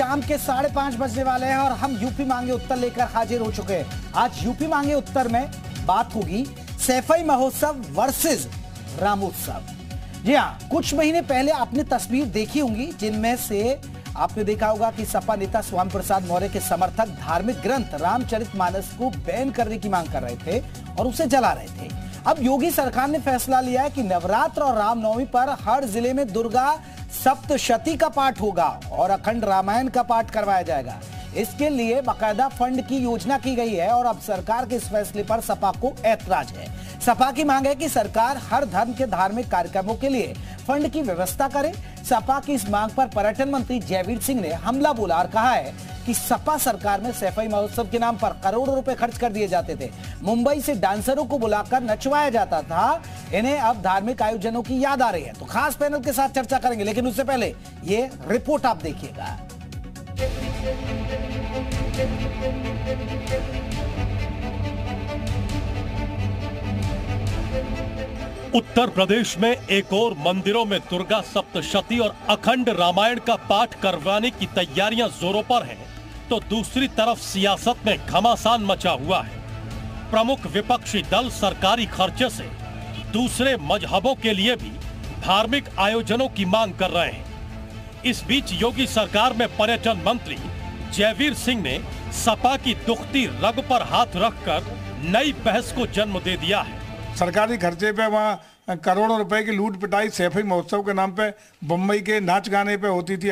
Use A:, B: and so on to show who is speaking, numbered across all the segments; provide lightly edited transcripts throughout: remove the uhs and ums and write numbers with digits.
A: शाम के 5:30 बजने वाले हैं और हम यूपी मांगे उत्तर लेकर हाजिर हो चुके हैं। आज यूपी मांगे उत्तर में बात होगी सैफई महोत्सव वर्सेस रामोत्सव। जी हाँ, कुछ महीने पहले आपने तस्वीर देखी होंगी जिनमें से आपने देखा होगा कि सपा नेता स्वामी प्रसाद मौर्य के समर्थक धार्मिक ग्रंथ रामचरितमानस को बैन करने की मांग कर रहे थे और उसे जला रहे थे। अब योगी सरकार ने फैसला लिया है कि नवरात्र और रामनवमी पर हर जिले में दुर्गा सप्तशती का पाठ होगा और अखंड रामायण का पाठ करवाया जाएगा। इसके लिए बाकायदा फंड की योजना की गई है और अब सरकार के इस फैसले पर सपा को ऐतराज है। सपा की मांग है कि सरकार हर धर्म के धार्मिक कार्यक्रमों के लिए फंड की व्यवस्था करे। सपा की इस मांग पर पर्यटन मंत्री जयवीर सिंह ने हमला बोला और कहा है कि सपा सरकार में सैफई महोत्सव के नाम पर करोड़ों रुपए खर्च कर दिए जाते थे। मुंबई से डांसरों को बुलाकर नचवाया जाता था। इन्हें अब धार्मिक आयोजनों की याद आ रही है। तो खास पैनल के साथ चर्चा करेंगे, लेकिन उससे पहले ये रिपोर्ट आप देखिएगा।
B: उत्तर प्रदेश में एक और मंदिरों में दुर्गा सप्तशती और अखंड रामायण का पाठ करवाने की तैयारियां जोरों पर हैं, तो दूसरी तरफ सियासत में घमासान मचा हुआ है। प्रमुख विपक्षी दल सरकारी खर्चे से दूसरे मजहबों के लिए भी धार्मिक आयोजनों की मांग कर रहे हैं। इस बीच योगी सरकार में पर्यटन मंत्री जयवीर सिंह ने सपा की दुखती रग पर हाथ रखकर नई बहस को जन्म दे दिया है।
C: सरकारी खर्चे पे वहाँ करोड़ों रुपए की लूट पिटाई सैफई महोत्सव के नाम पे बम्बई के नाच गाने पे होती थी,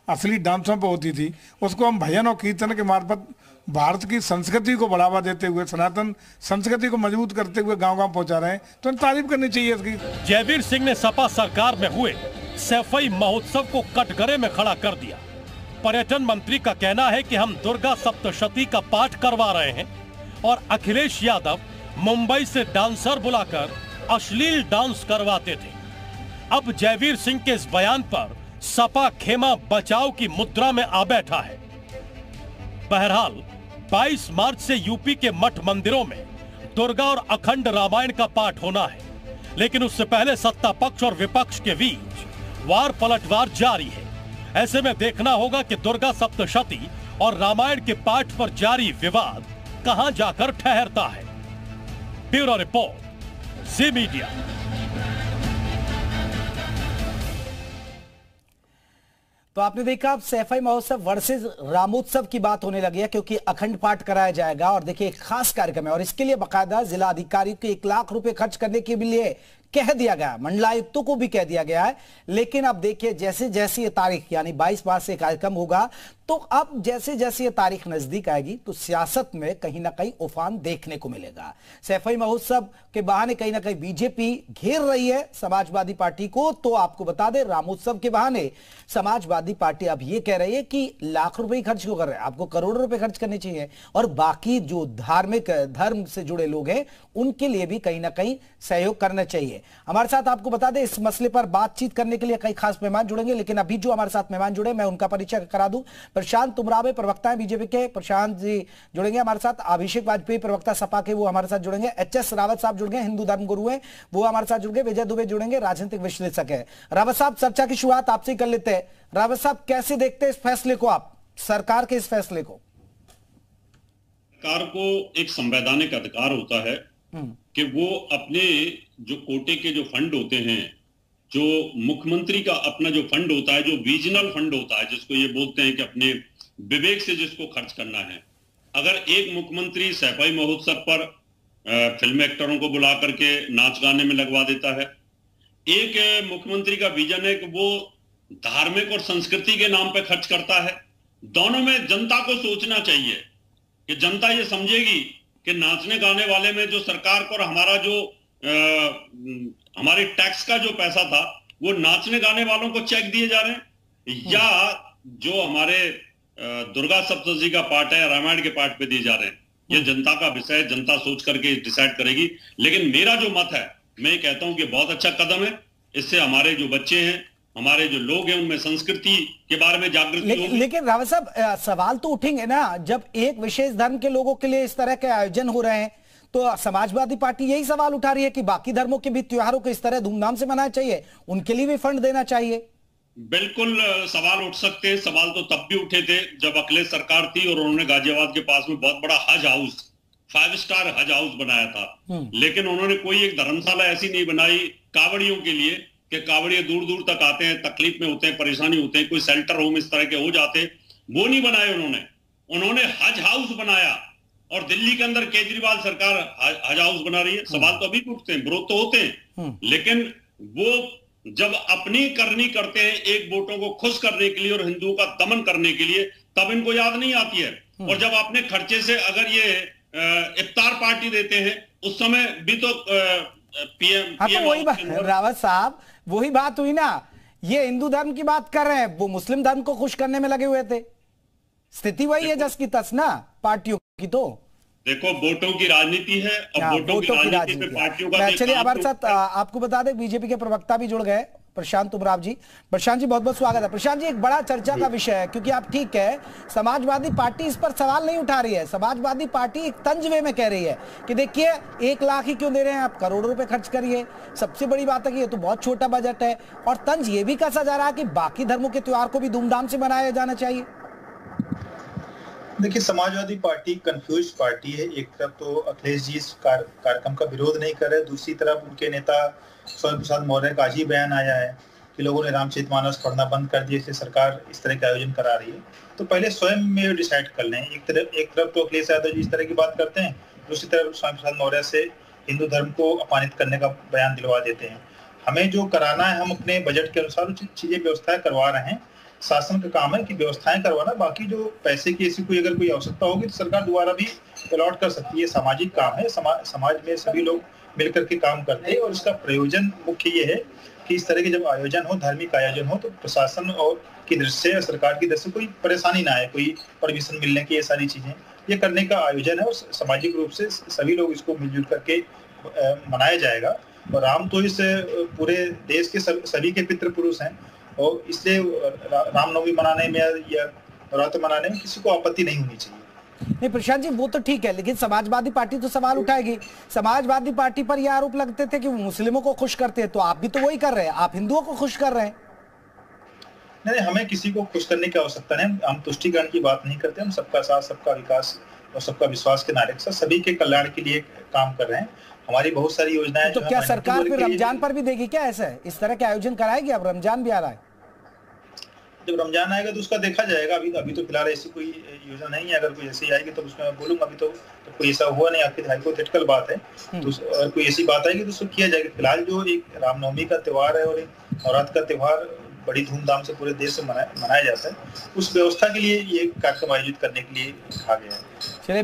C: असली डांसों पे होती थी। उसको हम भजन और कीर्तन के मार्फत भारत की संस्कृति को बढ़ावा देते हुए, सनातन संस्कृति को मजबूत करते हुए गांव-गांव पहुंचा रहे हैं, तो तारीफ करनी चाहिए इसकी।
B: जयवीर सिंह ने सपा सरकार में हुए सैफई महोत्सव को कटघरे में खड़ा कर दिया। पर्यटन मंत्री का कहना है कि हम दुर्गा सप्तशती का पाठ करवा रहे हैं और अखिलेश यादव मुंबई से डांसर बुलाकर अश्लील डांस करवाते थे। अब जयवीर सिंह के इस बयान पर सपा खेमा बचाव की मुद्रा में आ बैठा है। बहरहाल 22 मार्च से यूपी के मठ मंदिरों में दुर्गा और अखंड रामायण का पाठ होना है, लेकिन उससे पहले सत्ता पक्ष और विपक्ष के बीच वार पलटवार जारी है। ऐसे में देखना होगा कि दुर्गा सप्तशती और रामायण के पाठ पर जारी विवाद कहां जाकर ठहरता है। ब्यूरो रिपोर्ट, जी मीडिया।
A: तो आपने देखा अब सैफई महोत्सव वर्सेस रामोत्सव की बात होने लगी है, क्योंकि अखंड पाठ कराया जाएगा और देखिए एक खास कार्यक्रम है और इसके लिए बाकायदा जिला अधिकारी को 1 लाख रुपए खर्च करने के लिए कह दिया गया, मंडलायुक्तों को भी कह दिया गया है। लेकिन अब देखिए जैसे जैसे ये तारीख यानी 22 मार्च से कार्यक्रम होगा, तो अब जैसे जैसे ये तारीख नजदीक आएगी तो सियासत में कहीं ना कहीं उफान देखने को मिलेगा। सैफई महोत्सव के बहाने कहीं ना कहीं बीजेपी घेर रही है समाजवादी पार्टी को, तो आपको बता दें रामोत्सव के बहाने समाजवादी पार्टी अब ये कह रही है कि लाख रुपए खर्च क्यों कर रहे हैं, आपको करोड़ों रुपए खर्च करने चाहिए और बाकी जो धार्मिक धर्म से जुड़े लोग हैं उनके लिए भी कहीं ना कहीं सहयोग करना चाहिए। हमारे साथ आपको बता दें इस मसले पर बातचीत करने के लिए कई खास मेहमान जुड़ेंगे, लेकिन अभी जो हमारे साथ मेहमान जुड़े मैं उनका परिचय करा दूं। प्रशांत तुमरावे प्रवक्ता है बीजेपी के, प्रशांत जी जुड़ेंगे हमारे साथ। अभिषेक वाजपेयी प्रवक्ता सपा के, वो हमारे साथ जुड़ेंगे। एचएस रावत साहब जुड़ गए, हिंदू धर्म गुरु हैं, वो हमारे साथ जुड़ गए। विजय दुबे जुड़ेंगे, राजनीतिक विश्लेषक है। रावत साहब, चर्चा की शुरुआत आपसे कर लेते हैं। रावत साहब, कैसे देखते हैं इस फैसले को आप, सरकार के इस फैसले को?
D: सरकार को एक संवैधानिक अधिकार होता है कि वो अपने जो कोटे के जो फंड होते हैं, जो मुख्यमंत्री का अपना जो फंड होता है, जो रीजनल फंड होता है, जिसको ये बोलते हैं कि अपने विवेक से जिसको खर्च करना है। अगर एक मुख्यमंत्री सैफई महोत्सव पर फिल्म एक्टरों को बुला करके नाच गाने में लगवा देता है, एक मुख्यमंत्री का विजन है कि वो धार्मिक और संस्कृति के नाम पे खर्च करता है। दोनों में जनता को सोचना चाहिए कि जनता ये समझेगी कि नाचने गाने वाले में जो सरकार को और हमारा जो हमारे टैक्स का जो पैसा था वो नाचने गाने वालों को चेक दिए जा रहे हैं, या जो हमारे दुर्गा सप्तशती का पाठ है, रामायण के पाठ पे दिए जा रहे हैं। ये जनता का विषय, जनता सोच करके डिसाइड करेगी। लेकिन मेरा जो मत है, मैं ये कहता हूं कि बहुत अच्छा कदम है। इससे हमारे जो बच्चे हैं, हमारे जो लोग हैं, उनमें संस्कृति के बारे में जागृति होगी।
A: लेकिन रावत साहब, सवाल तो उठेंगे ना, जब एक विशेष धर्म के लोगों के लिए इस तरह के आयोजन हो रहे हैं तो समाजवादी पार्टी यही सवाल उठा रही है कि बाकी धर्मों के भी त्योहारों को इस तरह धूमधाम से मनाना चाहिए, उनके लिए भी फंड देना चाहिए।
D: बिल्कुल सवाल उठ सकते हैं। सवाल तो तब भी उठे थे जब अखिलेश सरकार थी और उन्होंने गाजियाबाद के पास में बहुत बड़ा हज हाउस, 5 स्टार हज हाउस बनाया था। लेकिन उन्होंने कोई एक धर्मशाला ऐसी नहीं बनाई कांवड़ियों के लिए कि कांवड़िए दूर दूर तक आते हैं, तकलीफ में होते हैं, परेशानी होते हैं, कोई शेल्टर होम इस तरह के हो जाते, वो नहीं बनाए उन्होंने हज हाउस बनाया। और दिल्ली के अंदर केजरीवाल सरकार हज हाउस बना रही है। सवाल तो अभी उठते हैं, विरोध तो होते हैं, लेकिन वो जब अपनी करनी करते हैं एक वोटों को खुश करने के लिए और हिंदुओं का दमन करने के लिए, तब इनको याद नहीं आती है। और जब अपने खर्चे से अगर ये इफ्तार पार्टी देते हैं, उस समय भी तो पीएम
A: तो वही बात रावत साहब, वही बात हुई ना, ये हिंदू धर्म की बात कर रहे हैं, वो मुस्लिम धर्म को खुश करने में लगे हुए थे। स्थिति वही है जस की तस ना पार्टियों की। तो
D: देखो वोटों की राजनीति है और वोटों की राजनीति में पार्टियों का।
A: चलिए हमारे साथ आपको बता दें बीजेपी के प्रवक्ता भी जुड़ गए, प्रशांत उमराव जी। प्रशांत जी बहुत बहुत स्वागत है। प्रशांत जी, एक बड़ा चर्चा का विषय है, क्योंकि आप ठीक है, समाजवादी पार्टी इस पर सवाल नहीं उठा रही है। समाजवादी पार्टी एक तंज वे में कह रही है कि देखिए 1 लाख ही क्यों दे रहे हैं आप, करोड़ों रुपए खर्च करिए। सबसे बड़ी बात है कि ये तो बहुत छोटा बजट है। और तंज ये भी कसा जा रहा है कि बाकी धर्मों के त्योहार को भी धूमधाम से मनाया जाना चाहिए।
E: देखिए, समाजवादी पार्टी कंफ्यूज पार्टी है। एक तरफ तो अखिलेश जी इस कार्यक्रम का विरोध नहीं कर रहे, दूसरी तरफ उनके नेता स्वयं प्रसाद मौर्य का आज ही बयान आया है कि लोगों ने रामचरितमानस पढ़ना बंद कर दिए, इसलिए सरकार इस तरह के आयोजन करा रही है। तो पहले स्वयं में डिसाइड कर लें। एक तरफ तो अखिलेश यादव जी इस तरह की बात करते हैं, दूसरी तरफ स्वयं प्रसाद मौर्य से हिंदू धर्म को अपमानित करने का बयान दिलवा देते हैं। हमें जो कराना है, हम अपने बजट के अनुसार चीजें व्यवस्थाएं करवा रहे हैं। शासन का काम है कि व्यवस्थाएं करवाना, बाकी जो पैसे की ऐसी अगर कोई आवश्यकता होगी तो सरकार दोबारा भी अलॉट कर सकती है। सामाजिक काम है, समाज में सभी लोग मिलकर के काम करते हैं और इसका प्रयोजन मुख्य ये है कि इस तरह के जब आयोजन हो, धार्मिक आयोजन हो, तो प्रशासन और की दृष्टि से, सरकार की दृष्टि से कोई परेशानी ना आए, कोई परमिशन मिलने की, ये सारी चीजें ये करने का आयोजन है। और सामाजिक रूप से सभी लोग इसको मिलजुल करके मनाया जाएगा। और राम तो इस पूरे देश के सभी के पितृ पुरुष हैं और इसलिए रामनवमी मनाने में या नवरात्र मनाने में किसी को आपत्ति नहीं होनी चाहिए।
A: नहीं प्रशांत जी, वो तो ठीक है, लेकिन समाजवादी पार्टी तो सवाल उठाएगी। समाजवादी पार्टी पर यह आरोप लगते थे कि वो मुस्लिमों को खुश करते हैं, तो आप भी तो वही कर रहे हैं, आप हिंदुओं को खुश कर रहे हैं।
E: नहीं, हमें किसी को खुश करने की आवश्यकता नहीं। हम तुष्टिकरण की बात नहीं करते, हम सबका साथ, सबका विकास और सबका विश्वास के नारे के साथ सभी के कल्याण के लिए काम कर रहे हैं। हमारी बहुत सारी योजनाएं।
A: तो क्या सरकार फिर रमजान पर भी देगी क्या ऐसा है, इस तरह के आयोजन कराएगी? अब रमजान भी आ रहा है,
E: जब रमजान आएगा तो उसका देखा जाएगा। अभी तो फिलहाल ऐसी कोई योजना नहीं है। अगर कोई ऐसी आएगी तो उसमें मैं बोलूंगा। अभी तो कोई ऐसा हुआ नहीं, आखिर हाइपोथेटिकल बात है। तो अगर कोई ऐसी बात आएगी तो उसको किया जाएगा। फिलहाल जो एक रामनवमी का त्योहार है और एक नवरात्र का त्योहार बड़ी धूमधाम से पूरे देश से मनाया जाता है, उस व्यवस्था के लिए ये कार्यक्रम आयोजित करने के लिए कहा गया है।
A: चलिए